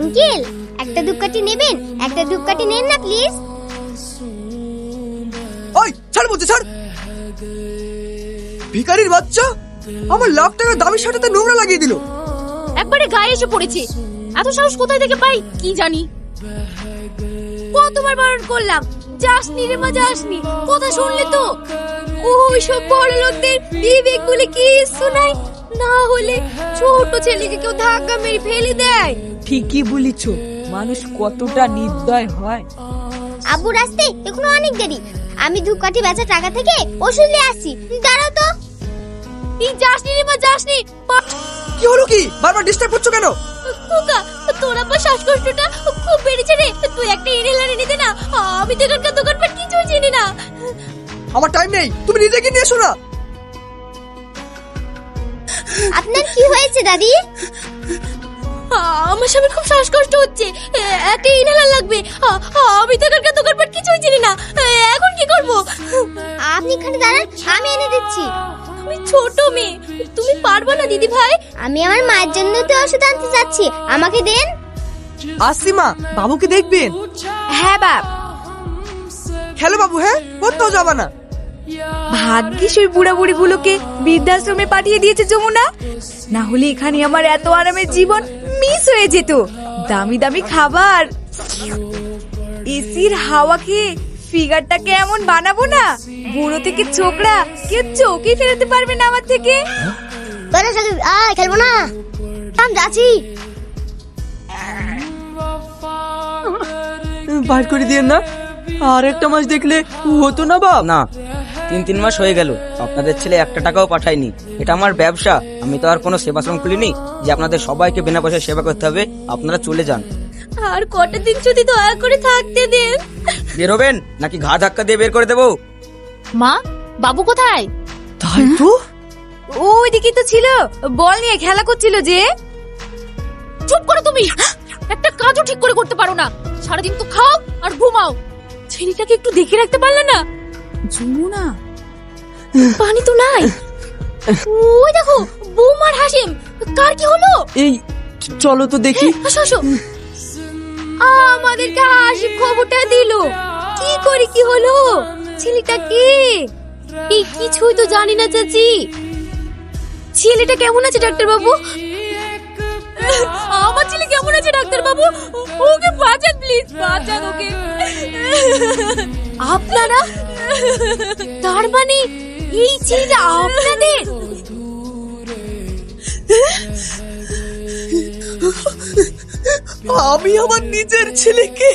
Uncle, একটা ধূপকাঠি নেবেন? একটা ধূপকাঠি নেন না প্লিজ। ওই ছাড় বলতে, ছাড়। ভিখারির বাচ্চা আমার লাখ টাকা দামি শার্টে নোংরা লাগিয়ে দিল। একবারে গায়ে এসে পড়েছে। এত সাহস কোথায় থেকে পাই কি জানি। কতবার বারণ করলাম, যাসনি রে মা, যাসনি। কথা শুনলে তো? ওই সব বড় লোকদের বিবেক বলে কিছু নাই, না হলে ছোট ছেলেকে কেউ ধাক্কা মেরে ফেলে দেয়। ঠিকই বলিছ, মানুষ কতটা নির্দয় হয়। আব্বু রাস্তে এখনো অনেক দেরি, আমি ধূপকাঠি বেচা টাকা থেকে ওষুধ নিয়ে আসছি। দাঁড়াও তো। তুই যাসনি রে মা, যাসনি। কি হলো কি? বারবার ডিস্টার্ব করছো কেন? খোকা, তোর আবার শ্বাসকষ্টটা খুব বেড়েছে রে। তুই একটা ইনহেলার এনে দে না। আমি তো এখানকার দোকানপাট কিছুই চিনি না। আমার টাইম নেই, তুমি নিজে গিয়ে নিয়ে এসো না। আপনার কি হয়েছে দাদি? আমার স্বামীর খুব শ্বাসকষ্ট হচ্ছে, একটা ইনহেলার লাগবে। আমি তো এখানকার দোকানপাট কিছুই চিনি না। এখন কি করব? আপনি এখানে দাঁড়ান, আমি এনে দিচ্ছি। তুমি ছোট মেয়ে, তুমি পারবে না দিদি ভাই। আমি আমার মায়ের জন্য তো ওষুধ আনতে যাচ্ছি, আমাকে দেন। আসছি মা, বাবুকে দেখবেন। হ্যাঁ বাপ। খেলো বাবু, হ্যাঁ কোথাও যাবা না। ভাগ্যিস ওই বুড়া বুড়ি গুলোকে বৃদ্ধাশ্রমে পাঠিয়ে দিয়েছে যমুনা, না হলে এখানে আমার এত আরামের জীবন মিস হয়ে যেত। দামি দামি খাবার, এসির হাওয়া খেয়ে ফিগারটাকে এমন বানাবো না, বুড়ো থেকে ছোকরা কেউ চোখে ফেরাতে পারবে না আমার থেকে। খেলবো না, আমি যাচ্ছি। বাইর করে দিয়ে না, আর একটা মাস দেখলে হতো না বাপ। না, 3 মাস হয়ে গেল আপনাদের ছেলে একটা টাকাও পাঠায়নি। এটা আমার ব্যবসা, আমি তো আর কোনো সেবাশ্রম খুলিনি যে আপনাদের সবাইকে বিনা পয়সায় সেবা করতে হবে। আপনারা চলে যান। আর কটা দিন যদি দয়া করে থাকতে দেন। বেরোবেন নাকি ঘা ধাক্কা দিয়ে বের করে দেবো? মা, বাবু কোথায়? তাই তো। ওইদিকে তো ছিল, বল নিয়ে খেলা করছিল যে। চুপ করো তুমি, একটা কাজও ঠিক করে করতে পারো না। সারাদিন তো খাও আর ঘুমাও। ছেলেটাকে একটু দেখে রাখতে পারলে না? যমুনা, পানি তো নাই। ওই দেখো বৌমার হাসিম, কার কি হলো? এই চলো তো দেখি। আসো আসো। আমাদেরকে হাসিম খবরটা দিল। কি করে কি হলো? ছেলেটা কে? এই কিছুই তো জানি না চাচি। ছেলেটা কেমন আছে ডাক্তার বাবু? আমার ছেলে কেমন আছে ডাক্তার বাবু? ওকে বাঁচান প্লিজ, বাঁচান ওকে। আপনারা? তার মানে এই ছেলেটা আপনাদের? আমি আমার নিজের ছেলেকে